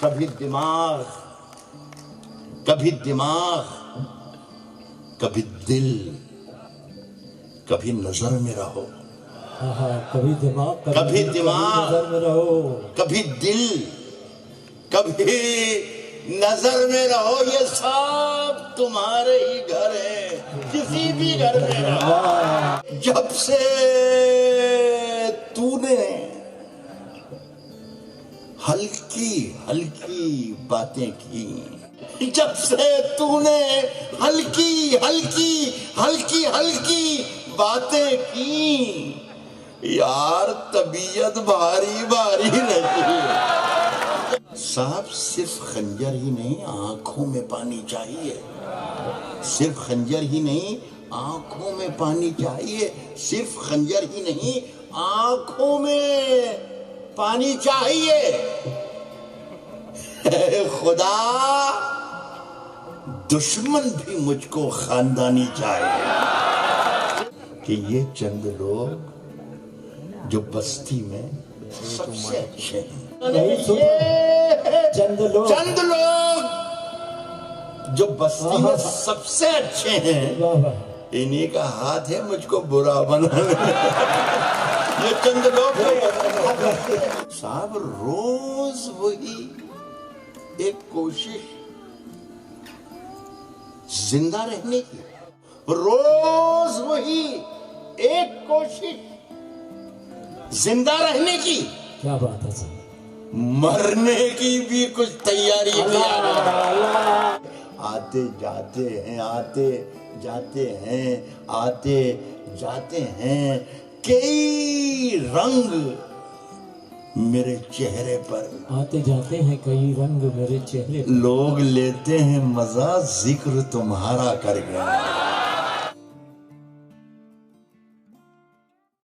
کبھی دماغ کبھی دل کبھی نظر میں رہو، کبھی دماغ کبھی نظر میں رہو، کبھی دل کبھی نظر میں رہو، یہ سب تمہارے ہی گھر ہیں، کسی بھی گھر میں رہو۔ جب سے تو نے ہلکی باتیں کی، جب سے تو نے ہلکی باتیں کی، یار طبیعت بھاری لگی۔ صاحب صرف خنجر ہی نہیں، آنکھوں میں پانی چاہیے، صرف خنجر ہی نہیں آنکھوں میں پانی چاہیے، صرف خنجر ہی نہیں آنکھوں میں پانی چاہیے۔ اے خدا دشمن بھی مجھ کو خاندانی چاہیے، کہ یہ چند لوگ جو بستی میں سب سے اچھے ہیں، چند لوگ جو بستی میں سب سے اچھے ہیں، انہی کا ہاتھ ہے مجھ کو برا بنانے۔ یہ چند لوگ صاحب روز وہی ایک کوشش زندہ رہنے کی، روز وہی ایک کوشش زندہ رہنے کی، کیا بات ہے صاحب، مرنے کی بھی کچھ تیاری کیا۔ آتے جاتے ہیں کئی رنگ میرے چہرے پر، آتے جاتے ہیں کئی رنگ میرے چہرے پر، لوگ لیتے ہیں مزہ ذکر تمہارا کر گئے۔